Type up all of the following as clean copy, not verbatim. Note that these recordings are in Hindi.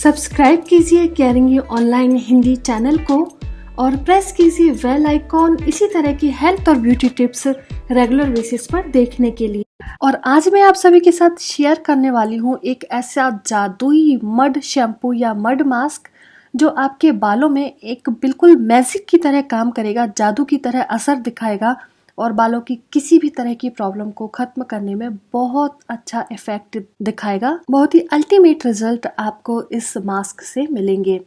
सब्सक्राइब कीजिए केयरिंग ऑनलाइन हिंदी चैनल को और प्रेस कीजिए बेल आइकॉन इसी तरह की हेल्थ और ब्यूटी टिप्स रेगुलर बेसिस पर देखने के लिए। और आज मैं आप सभी के साथ शेयर करने वाली हूँ एक ऐसा जादुई मड शैम्पू या मड मास्क जो आपके बालों में एक बिल्कुल मैजिक की तरह काम करेगा, जादू की तरह असर दिखाएगा और बालों की किसी भी तरह की प्रॉब्लम को खत्म करने में बहुत अच्छा इफेक्ट दिखाएगा। बहुत ही अल्टीमेट रिजल्ट आपको इस मास्क से मिलेंगे।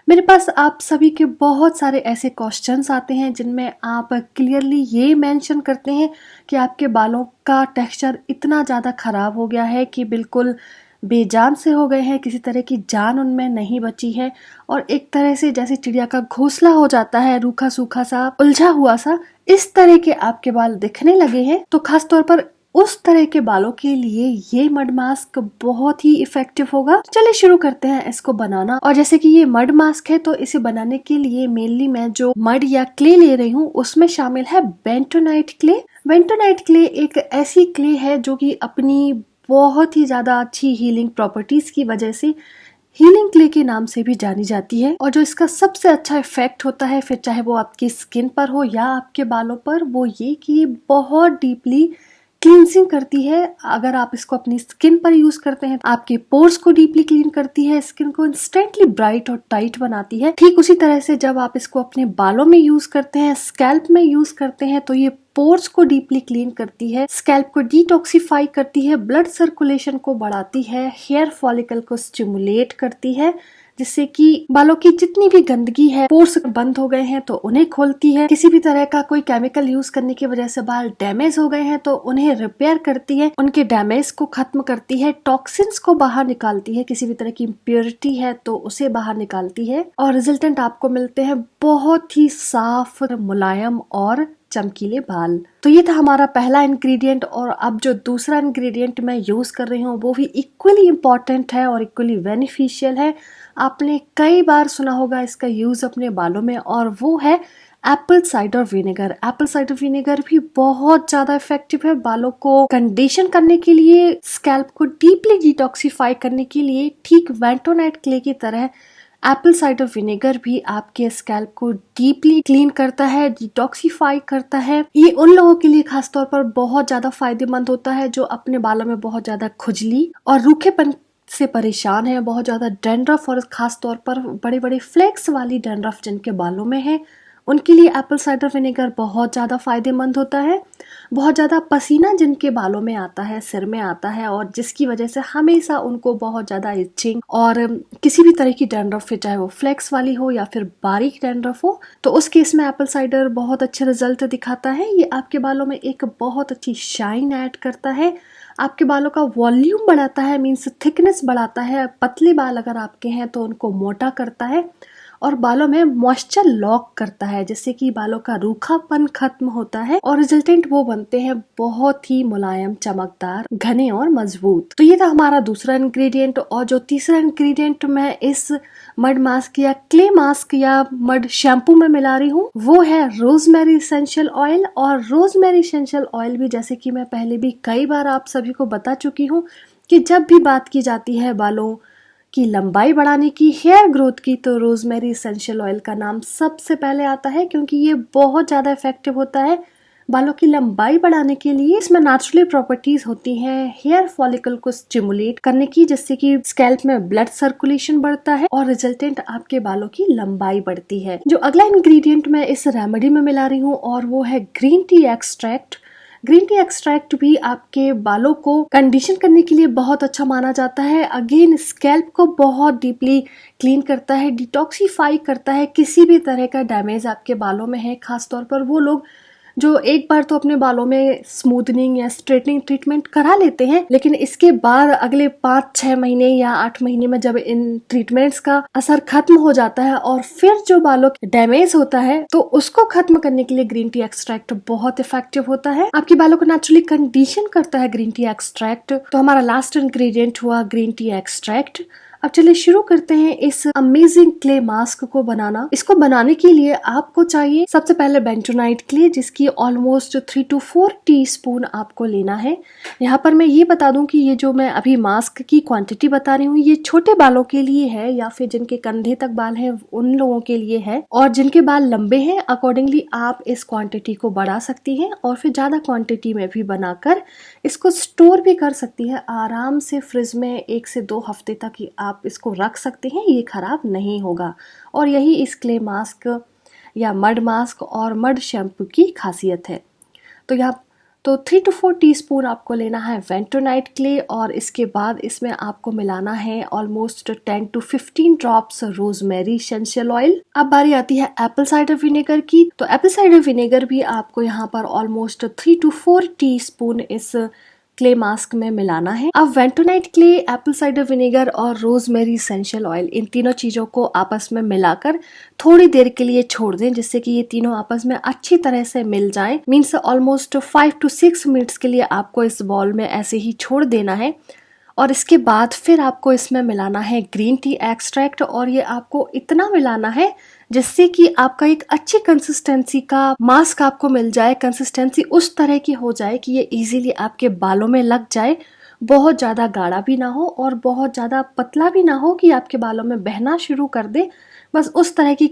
मेरे पास आप सभी के बहुत सारे ऐसे क्वेश्चंस आते हैं जिनमें आप क्लियरली ये मेंशन करते हैं कि आपके बालों का टेक्सचर इतना ज़्यादा ख़राब हो गया है कि बिल्कुल बेजान से हो गए हैं, किसी तरह की जान उनमें नहीं बची है और एक तरह से जैसे चिड़िया का घोंसला हो जाता है, रूखा सूखा सा, उलझा हुआ सा, इस तरह के आपके बाल दिखने लगे हैं। तो खास तौर पर उस तरह के बालों के लिए ये मड मास्क बहुत ही इफेक्टिव होगा। चलिए शुरू करते हैं इसको बनाना। और जैसे कि ये मड मास्क है तो इसे बनाने के लिए मेनली मैं जो मड या क्ले ले रही हूँ उसमें शामिल है बेंटोनाइट क्ले। बेंटोनाइट क्ले एक ऐसी क्ले है जो कि अपनी बहुत ही ज्यादा अच्छी हीलिंग प्रॉपर्टीज की वजह से हीलिंग क्ले के नाम से भी जानी जाती है। और जो इसका सबसे अच्छा इफेक्ट होता है, फिर चाहे वो आपकी स्किन पर हो या आपके बालों पर, वो ये कि ये बहुत डीपली क्लींजिंग करती है। अगर आप इसको अपनी स्किन पर यूज करते हैं आपके पोर्स को डीपली क्लीन करती है, स्किन को इंस्टेंटली ब्राइट और टाइट बनाती है। ठीक उसी तरह से जब आप इसको अपने बालों में यूज करते हैं, स्कैल्प में यूज करते हैं, तो ये पोर्स को डीपली क्लीन करती है, स्कैल्प को डिटॉक्सिफाई करती है, ब्लड सर्कुलेशन को बढ़ाती है, हेयर फॉलिकल को स्टिमुलेट करती है, जिससे कि बालों की जितनी भी गंदगी है, पोर्स बंद हो गए हैं तो उन्हें खोलती है, किसी भी तरह का कोई केमिकल यूज करने की वजह से बाल डैमेज हो गए हैं तो उन्हें रिपेयर करती है, उनके डैमेज को खत्म करती है, टॉक्सिन्स को बाहर निकालती है, किसी भी तरह की इम्प्योरिटी है तो उसे बाहर निकालती है और रिजल्टेंट आपको मिलते हैं बहुत ही साफ, मुलायम और चमकीले बाल। तो ये था हमारा पहला इंग्रेडिएंट। और अब जो दूसरा इंग्रेडिएंट मैं यूज कर रही हूँ वो भी इक्वली इम्पोर्टेंट है और इक्वली बेनिफिशियल है। आपने कई बार सुना होगा इसका यूज अपने बालों में, और वो है Apple cider vinegar. Apple cider vinegar भी बहुत ज्यादा इफेक्टिव है बालों को कंडीशन करने के लिए, स्कैल्प को डीपली डिटॉक्सिफाई करने के लिए। ठीक बेंटोनाइट क्ले की तरह एप्पल साइडर विनेगर भी आपके स्कैल्प को डीपली क्लीन करता है, डिटॉक्सिफाई करता है। ये उन लोगों के लिए खास तौर पर बहुत ज्यादा फायदेमंद होता है जो अपने बालों में बहुत ज्यादा खुजली और रूखेपन से परेशान है, बहुत ज्यादा डैंड्रफ और खास तौर पर बड़े बड़े फ्लेक्स वाली डैंड्रफ जिनके बालों में है, उनके लिए एप्पल साइडर विनेगर बहुत ज़्यादा फायदेमंद होता है। बहुत ज़्यादा पसीना जिनके बालों में आता है, सिर में आता है, और जिसकी वजह से हमेशा उनको बहुत ज़्यादा इचिंग और किसी भी तरह की डैंड्रफ, चाहे वो फ्लेक्स वाली हो या फिर बारीक डैंड्रफ हो, तो उस केस में एप्पल साइडर बहुत अच्छे रिजल्ट दिखाता है। ये आपके बालों में एक बहुत अच्छी शाइन ऐड करता है, आपके बालों का वॉल्यूम बढ़ाता है, मीन्स थिकनेस बढ़ाता है। पतले बाल अगर आपके हैं तो उनको मोटा करता है और बालों में मॉइस्चर लॉक करता है, जिससे कि बालों का रूखापन खत्म होता है और रिजल्टेंट वो बनते हैं बहुत ही मुलायम, चमकदार, घने और मजबूत। तो ये था हमारा दूसरा इंग्रेडिएंट। और जो तीसरा इंग्रेडिएंट मैं इस मड मास्क या क्ले मास्क या मड शैम्पू में मिला रही हूँ वो है रोजमेरी एसेंशियल ऑयल। और रोजमेरी एसेंशियल ऑयल भी, जैसे कि मैं पहले भी कई बार आप सभी को बता चुकी हूँ, कि जब भी बात की जाती है बालों की लंबाई बढ़ाने की, हेयर ग्रोथ की, तो रोजमेरी एसेंशियल ऑयल का नाम सबसे पहले आता है, क्योंकि ये बहुत ज़्यादा इफेक्टिव होता है बालों की लंबाई बढ़ाने के लिए। इसमें नेचुरली प्रॉपर्टीज होती हैं हेयर फॉलिकल को स्टिमुलेट करने की, जिससे कि स्कैल्प में ब्लड सर्कुलेशन बढ़ता है और रिजल्टेंट आपके बालों की लंबाई बढ़ती है। जो अगला इंग्रेडिएंट मैं इस रेमेडी में मिला रही हूँ और वो है green tea extract. Green tea extract भी आपके बालों को कंडीशन करने के लिए बहुत अच्छा माना जाता है। अगेन स्कैल्प को बहुत डीपली क्लीन करता है, डिटॉक्सिफाई करता है। किसी भी तरह का डैमेज आपके बालों में है, खासतौर पर वो लोग जो एक बार तो अपने बालों में स्मूथनिंग या स्ट्रेटनिंग ट्रीटमेंट करा लेते हैं, लेकिन इसके बाद अगले 5-6 महीने या 8 महीने में जब इन ट्रीटमेंट्स का असर खत्म हो जाता है और फिर जो बालों डैमेज होता है, तो उसको खत्म करने के लिए ग्रीन टी एक्सट्रैक्ट बहुत इफेक्टिव होता है। आपके बालों को नेचुरली कंडीशन करता है ग्रीन टी एक्सट्रैक्ट। तो हमारा लास्ट इंग्रेडिएंट हुआ ग्रीन टी एक्सट्रैक्ट। अब चलिए शुरू करते हैं इस अमेजिंग क्ले मास्क को बनाना। इसको बनाने के लिए आपको चाहिए सबसे पहले बेंटोनाइट क्ले, जिसकी ऑलमोस्ट 3 to 4 टीस्पून आपको लेना है। यहाँ पर मैं ये बता दूं कि ये जो मैं अभी मास्क की क्वांटिटी बता रही हूँ ये छोटे बालों के लिए है, या फिर जिनके कंधे तक बाल है उन लोगों के लिए है, और जिनके बाल लंबे हैं अकॉर्डिंगली आप इस क्वांटिटी को बढ़ा सकती हैं और फिर ज्यादा क्वांटिटी में भी बनाकर इसको स्टोर भी कर सकती है आराम से। फ्रिज में 1 से 2 हफ्ते तक ही आप इसको रख सकते हैं, ये खराब नहीं होगा। और यही इस क्ले मास्क या मड मास्क और मड शैम्पू की खासियत है। तो 3 to 4 टीस्पून आपको लेना है बेंटोनाइट क्ले, और इसके बाद इसमें आपको मिलाना है almost 10 to 15 drops rosemary essential oil. अब बारी आती है एप्पल साइडर विनेगर की। तो एप्पल साइडर विनेगर भी आपको यहाँ पर ऑलमोस्ट 3 to 4 टीस्पून इस क्ले मास्क में मिलाना है। अब bentonite clay, Apple cider vinegar और रोजमेरी एसेंशियल ऑयल, इन तीनों चीजों को आपस में मिलाकर थोड़ी देर के लिए छोड़ दें, जिससे कि ये तीनों आपस में अच्छी तरह से मिल जाएं। मीन्स ऑलमोस्ट 5 to 6 मिनट्स के लिए आपको इस बॉल में ऐसे ही छोड़ देना है। और इसके बाद फिर आपको इसमें मिलाना है ग्रीन टी एक्सट्रैक्ट, और ये आपको इतना मिलाना है जिससे कि आपका एक अच्छी कंसिस्टेंसी का मास्क आपको मिल जाए। कंसिस्टेंसी उस तरह की हो जाए कि ये इजीली आपके बालों में लग जाए, बहुत ज्यादा गाढ़ा भी ना हो और बहुत ज्यादा पतला भी ना हो कि आपके बालों में बहना शुरू कर दे। बस उस तरह की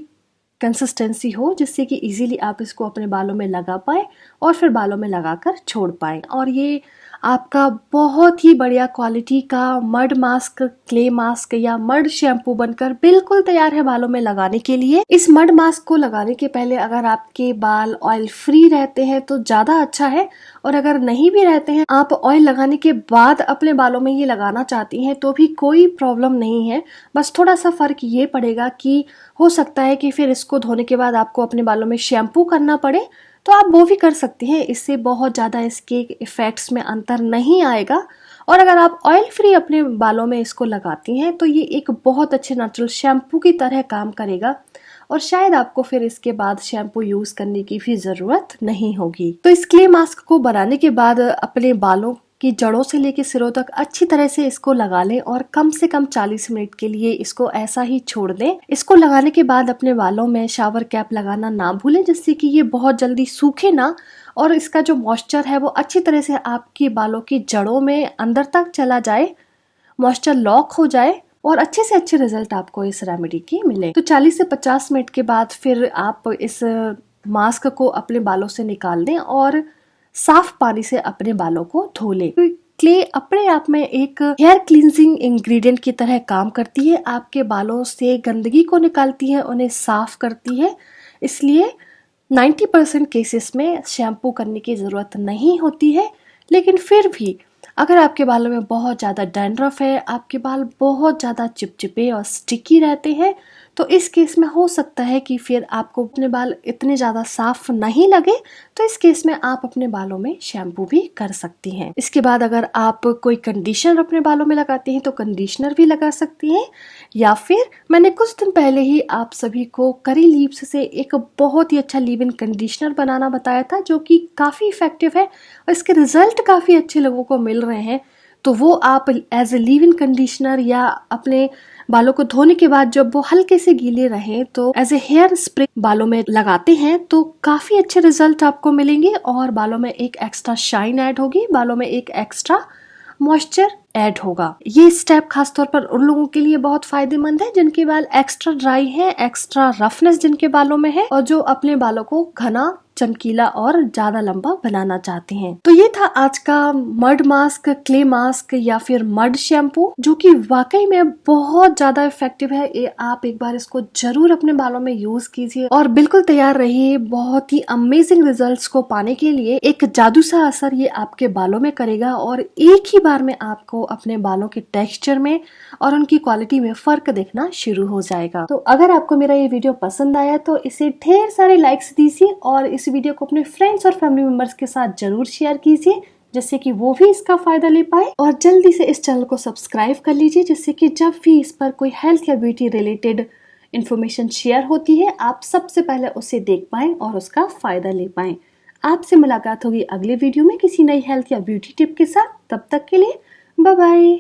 कंसिस्टेंसी हो जिससे कि इजीली आप इसको अपने बालों में लगा पाए और फिर बालों में लगाकर छोड़ पाए। और ये आपका बहुत ही बढ़िया क्वालिटी का मड मास्क, क्ले मास्क या मड शैम्पू बनकर बिल्कुल तैयार है बालों में लगाने के लिए। इस मड मास्क को लगाने के पहले अगर आपके बाल ऑयल फ्री रहते हैं तो ज्यादा अच्छा है, और अगर नहीं भी रहते हैं, आप ऑयल लगाने के बाद अपने बालों में ये लगाना चाहती हैं तो भी कोई प्रॉब्लम नहीं है। बस थोड़ा सा फर्क ये पड़ेगा कि हो सकता है कि फिर इसको धोने के बाद आपको अपने बालों में शैम्पू करना पड़े, तो आप वो भी कर सकती हैं। इससे बहुत ज़्यादा इसके इफेक्ट्स में अंतर नहीं आएगा। और अगर आप ऑयल फ्री अपने बालों में इसको लगाती हैं तो ये एक बहुत अच्छे नेचुरल शैम्पू की तरह काम करेगा, और शायद आपको फिर इसके बाद शैम्पू यूज करने की भी जरूरत नहीं होगी। तो इस क्ले मास्क को बनाने के बाद अपने बालों की जड़ों से लेकर सिरों तक अच्छी तरह से इसको लगा लें, और कम से कम 40 मिनट के लिए इसको ऐसा ही छोड़ दें। इसको लगाने के बाद अपने बालों में शावर कैप लगाना ना भूलें, जिससे कि ये बहुत जल्दी सूखे ना, और इसका जो मॉइस्चर है वो अच्छी तरह से आपके बालों की जड़ों में अंदर तक चला जाए, मॉइस्चर लॉक हो जाए और अच्छे से अच्छे रिजल्ट आपको इस रेमेडी की मिले। तो 40 से 50 मिनट के बाद फिर आप इस मास्क को अपने बालों से निकाल दें और साफ पानी से अपने बालों को धो लें। क्ले अपने आप में एक हेयर क्लींजिंग इंग्रेडिएंट की तरह काम करती है, आपके बालों से गंदगी को निकालती है, उन्हें साफ करती है। इसलिए 90% केसेस में शैम्पू करने की जरूरत नहीं होती है। लेकिन फिर भी अगर आपके बालों में बहुत ज़्यादा डैंड्रफ है, आपके बाल बहुत ज़्यादा चिपचिपे और स्टिकी रहते हैं, तो इस केस में हो सकता है कि फिर आपको अपने बाल इतने ज़्यादा साफ नहीं लगे, तो इस केस में आप अपने बालों में शैम्पू भी कर सकती हैं। इसके बाद अगर आप कोई कंडीशनर अपने बालों में लगाती हैं तो कंडीशनर भी लगा सकती हैं, या फिर मैंने कुछ दिन पहले ही आप सभी को करी लीव्स से एक बहुत ही अच्छा लीव इन कंडीशनर बनाना बताया था, जो कि काफ़ी इफेक्टिव है और इसके रिजल्ट काफ़ी अच्छे लोगों को मिल रहे हैं। तो वो आप as a leave in conditioner या अपने बालों को धोने के बाद जब वो हल्के से गीले रहें तो एज ए हेयर स्प्रे बालों में लगाते हैं तो काफी अच्छे रिजल्ट आपको मिलेंगे, और बालों में एक एक्स्ट्रा शाइन ऐड होगी, बालों में एक एक्स्ट्रा मॉइस्चर ऐड होगा। ये स्टेप खासतौर पर उन लोगों के लिए बहुत फायदेमंद है जिनके बाल एक्स्ट्रा ड्राई है, एक्स्ट्रा रफनेस जिनके बालों में है, और जो अपने बालों को घना, चमकीला और ज्यादा लंबा बनाना चाहते हैं। तो ये था आज का मड मास्क, क्ले मास्क या फिर मड शैम्पू, जो कि वाकई में बहुत ज्यादा इफेक्टिव है। ये आप एक बार इसको जरूर अपने बालों में यूज कीजिए और बिल्कुल तैयार रहिए बहुत ही अमेजिंग रिजल्ट्स को पाने के लिए। एक जादू सा असर ये आपके बालों में करेगा और एक ही बार में आपको अपने बालों के टेक्सचर में और उनकी क्वालिटी में फर्क देखना शुरू हो जाएगा। तो अगर आपको मेरा ये वीडियो पसंद आया तो इसे ढेर सारे लाइक्स दीजिए और इस वीडियो को अपने फ्रेंड्स और फैमिली मेंबर्स के साथ जरूर शेयर कीजिए, जिससे कि वो भी इसका फायदा ले पाए। और जल्दी से इस चैनल को सब्सक्राइब कर लीजिए, जिससे कि जब भी इस पर कोई हेल्थ या ब्यूटी रिलेटेड इंफॉर्मेशन शेयर होती है आप सबसे पहले उसे देख पाएं और उसका फायदा ले पाएं। आपसे मुलाकात होगी अगले वीडियो में किसी नई हेल्थ या ब्यूटी टिप के साथ। तब तक के लिए बाय बाय।